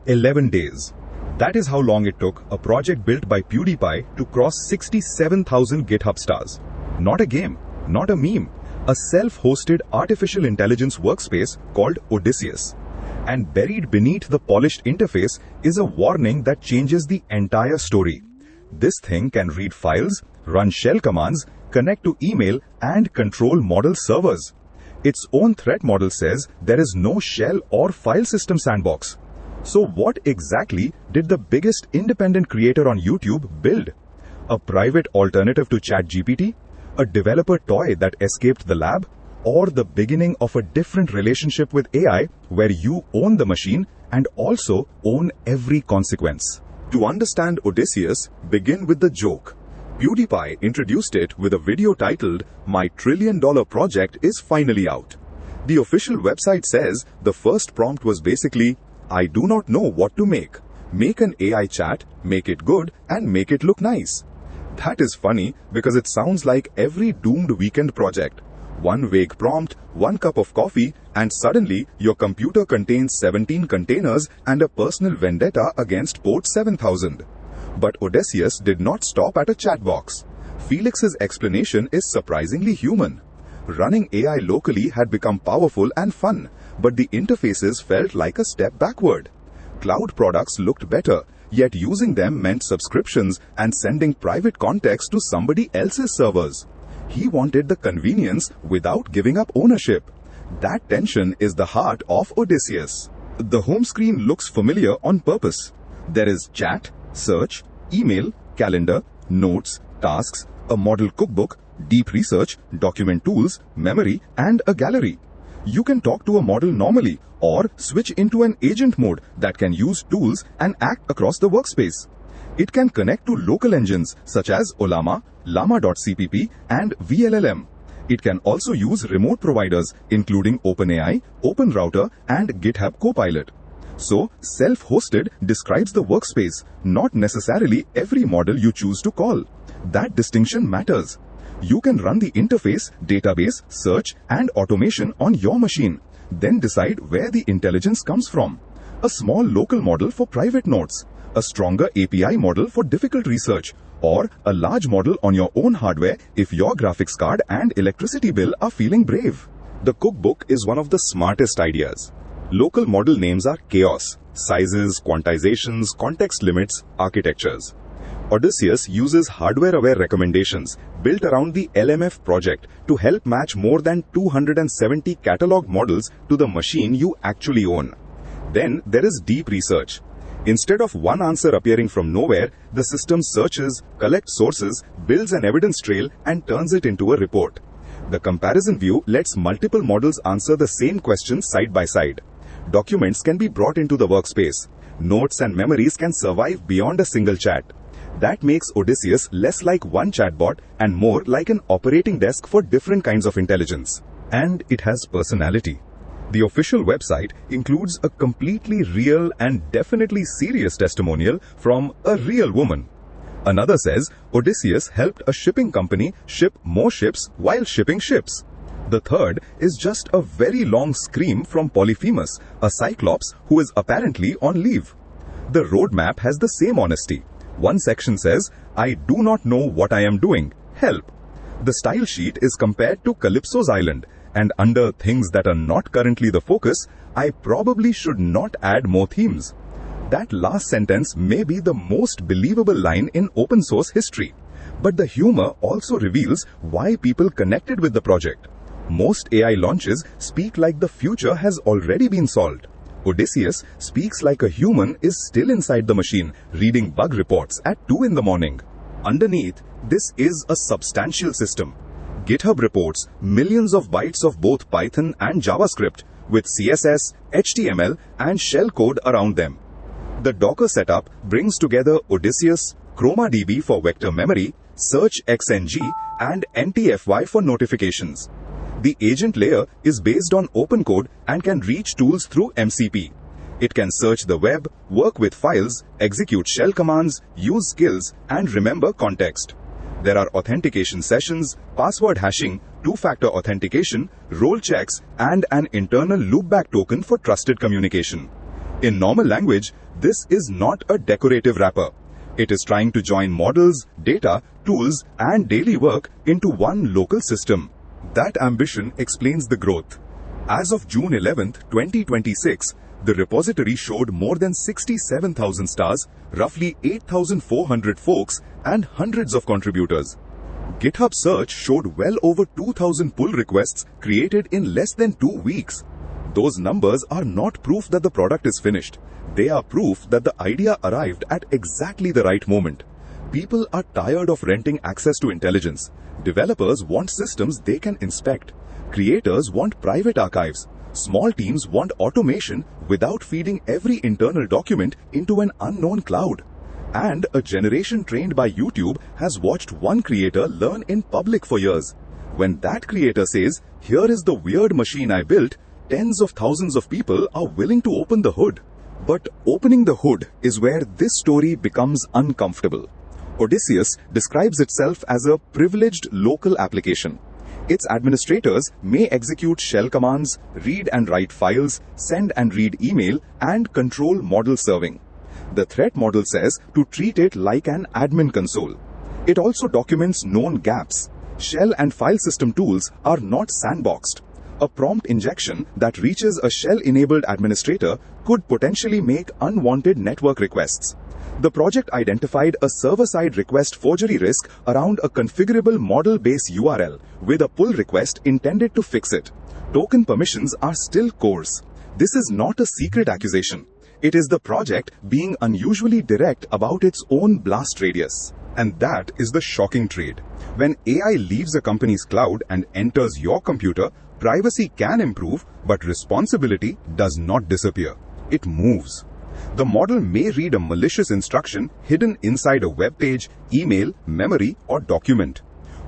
11 days. That is how long it took a project built by PewDiePie to cross 67,000 GitHub stars. Not a game, not a meme, a self-hosted artificial intelligence workspace called Odysseus. And buried beneath the polished interface is a warning that changes the entire story. This thing can read files, run shell commands, connect to email, and control model servers. Its own threat model says there is no shell or file system sandbox. So what exactly did the biggest independent creator on YouTube build? A private alternative to ChatGPT? A developer toy that escaped the lab? Or the beginning of a different relationship with AI where you own the machine and also own every consequence? To understand Odysseus, begin with the joke. PewDiePie introduced it with a video titled, "My $1 trillion project is finally out." The official website says the first prompt was basically, "I do not know what to make. Make an AI chat, make it good, and make it look nice." That is funny because it sounds like every doomed weekend project. One vague prompt, one cup of coffee, and suddenly your computer contains 17 containers and a personal vendetta against port 7000. But Odysseus did not stop at a chat box. Felix's explanation is surprisingly human. Running AI locally had become powerful and fun, but the interfaces felt like a step backward. Cloud products looked better, yet using them meant subscriptions and sending private context to somebody else's servers. He wanted the convenience without giving up ownership. That tension is the heart of Odysseus. The home screen looks familiar on purpose. There is chat, search, email, calendar, notes, tasks, a model cookbook, deep research, document tools, memory, and a gallery. You can talk to a model normally or switch into an agent mode that can use tools and act across the workspace. It can connect to local engines such as llama.cpp, and VLLM. It can also use remote providers including OpenAI, OpenRouter, and GitHub Copilot. So, self-hosted describes the workspace, not necessarily every model you choose to call. That distinction matters. You can run the interface, database, search, and automation on your machine. Then decide where the intelligence comes from. A small local model for private notes, a stronger API model for difficult research, or a large model on your own hardware if your graphics card and electricity bill are feeling brave. The cookbook is one of the smartest ideas. Local model names are chaos, sizes, quantizations, context limits, architectures. Odysseus uses hardware-aware recommendations built around the LMF project to help match more than 270 catalog models to the machine you actually own. Then there is deep research. Instead of one answer appearing from nowhere, the system searches, collects sources, builds an evidence trail, and turns it into a report. The comparison view lets multiple models answer the same question side by side. Documents can be brought into the workspace. Notes and memories can survive beyond a single chat. That makes Odysseus less like one chatbot and more like an operating desk for different kinds of intelligence. And it has personality. The official website includes a completely real and definitely serious testimonial from a real woman. Another says Odysseus helped a shipping company ship more ships while shipping ships. The third is just a very long scream from Polyphemus, a cyclops who is apparently on leave. The roadmap has the same honesty. One section says, "I do not know what I am doing. Help." The style sheet is compared to Calypso's island, and under things that are not currently the focus, I probably should not add more themes. That last sentence may be the most believable line in open source history. But the humor also reveals why people connected with the project. Most AI launches speak like the future has already been solved. Odysseus speaks like a human is still inside the machine, reading bug reports at 2 in the morning. Underneath, this is a substantial system. GitHub reports millions of bytes of both Python and JavaScript with CSS, HTML, and shell code around them. The Docker setup brings together Odysseus, ChromaDB for vector memory, SearchXNG, and NTFY for notifications. The agent layer is based on open code and can reach tools through MCP. It can search the web, work with files, execute shell commands, use skills, and remember context. There are authentication sessions, password hashing, two-factor authentication, role checks, and an internal loopback token for trusted communication. In normal language, this is not a decorative wrapper. It is trying to join models, data, tools, and daily work into one local system. That ambition explains the growth. As of June 11, 2026, the repository showed more than 67,000 stars, roughly 8,400 folks, and hundreds of contributors. GitHub search showed well over 2,000 pull requests created in less than 2 weeks. Those numbers are not proof that the product is finished. They are proof that the idea arrived at exactly the right moment. People are tired of renting access to intelligence. Developers want systems they can inspect. Creators want private archives. Small teams want automation without feeding every internal document into an unknown cloud. And a generation trained by YouTube has watched one creator learn in public for years. When that creator says, "Here is the weird machine I built," tens of thousands of people are willing to open the hood. But opening the hood is where this story becomes uncomfortable. Odysseus describes itself as a privileged local application. Its administrators may execute shell commands, read and write files, send and read email, and control model serving. The threat model says to treat it like an admin console. It also documents known gaps. Shell and file system tools are not sandboxed. A prompt injection that reaches a shell-enabled administrator could potentially make unwanted network requests. The project identified a server-side request forgery risk around a configurable model-based URL with a pull request intended to fix it. Token permissions are still coarse. This is not a secret accusation. It is the project being unusually direct about its own blast radius. And that is the shocking trade. When AI leaves a company's cloud and enters your computer, privacy can improve, but responsibility does not disappear. It moves. The model may read a malicious instruction hidden inside a web page, email, memory, or document.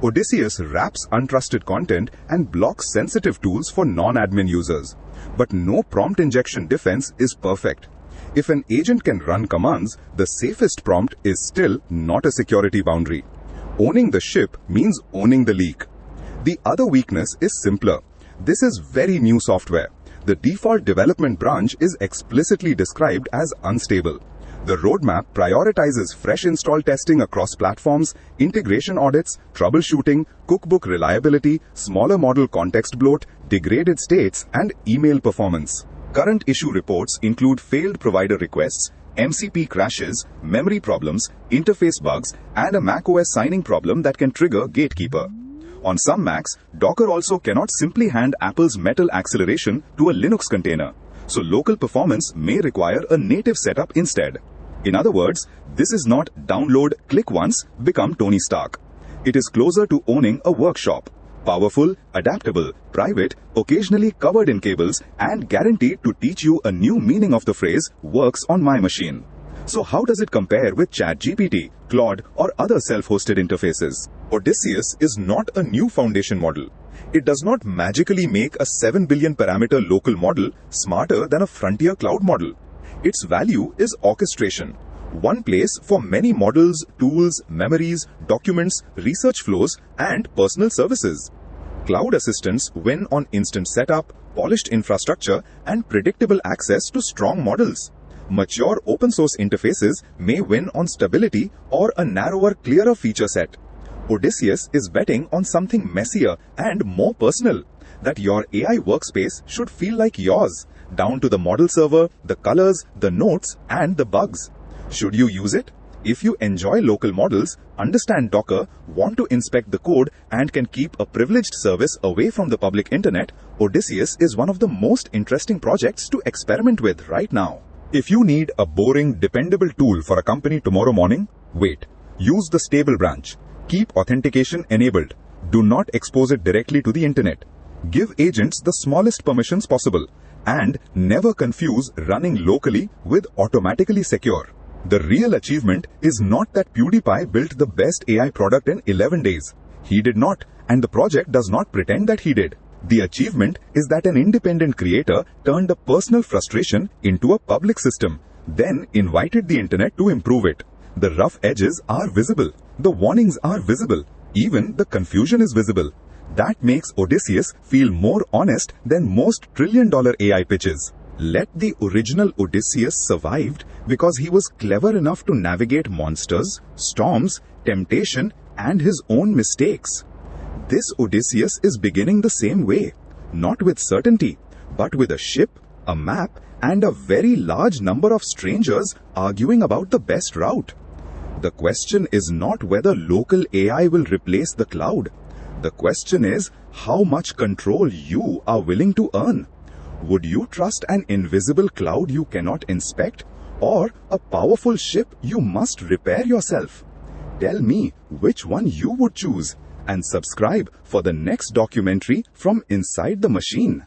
Odysseus wraps untrusted content and blocks sensitive tools for non-admin users. But no prompt injection defense is perfect. If an agent can run commands, the safest prompt is still not a security boundary. Owning the ship means owning the leak. The other weakness is simpler. This is very new software. The default development branch is explicitly described as unstable. The roadmap prioritizes fresh install testing across platforms, integration audits, troubleshooting, cookbook reliability, smaller model context bloat, degraded states, and email performance. Current issue reports include failed provider requests, MCP crashes, memory problems, interface bugs, and a macOS signing problem that can trigger Gatekeeper. On some Macs, Docker also cannot simply hand Apple's Metal acceleration to a Linux container, so local performance may require a native setup instead. In other words, this is not download, click once, become Tony Stark. It is closer to owning a workshop. Powerful, adaptable, private, occasionally covered in cables, and guaranteed to teach you a new meaning of the phrase "works on my machine." So how does it compare with ChatGPT, Claude, or other self-hosted interfaces? Odysseus is not a new foundation model. It does not magically make a 7 billion parameter local model smarter than a frontier cloud model. Its value is orchestration. One place for many models, tools, memories, documents, research flows, and personal services. Cloud assistants win on instant setup, polished infrastructure, and predictable access to strong models. Mature open source interfaces may win on stability or a narrower, clearer feature set. Odysseus is betting on something messier and more personal, that your AI workspace should feel like yours, down to the model server, the colors, the notes, and the bugs. Should you use it? If you enjoy local models, understand Docker, want to inspect the code, and can keep a privileged service away from the public internet, Odysseus is one of the most interesting projects to experiment with right now. If you need a boring, dependable tool for a company tomorrow morning, wait. Use the stable branch. Keep authentication enabled. Do not expose it directly to the internet. Give agents the smallest permissions possible. And never confuse running locally with automatically secure. The real achievement is not that PewDiePie built the best AI product in 11 days. He did not, and the project does not pretend that he did. The achievement is that an independent creator turned a personal frustration into a public system, then invited the internet to improve it. The rough edges are visible. The warnings are visible. Even the confusion is visible. That makes Odysseus feel more honest than most trillion-dollar AI pitches. Let the original Odysseus survived because he was clever enough to navigate monsters, storms, temptation, and his own mistakes. This Odysseus is beginning the same way, not with certainty, but with a ship, a map, and a very large number of strangers arguing about the best route. The question is not whether local AI will replace the cloud. The question is how much control you are willing to earn. Would you trust an invisible cloud you cannot inspect, or a powerful ship you must repair yourself? Tell me which one you would choose, and subscribe for the next documentary from inside the machine.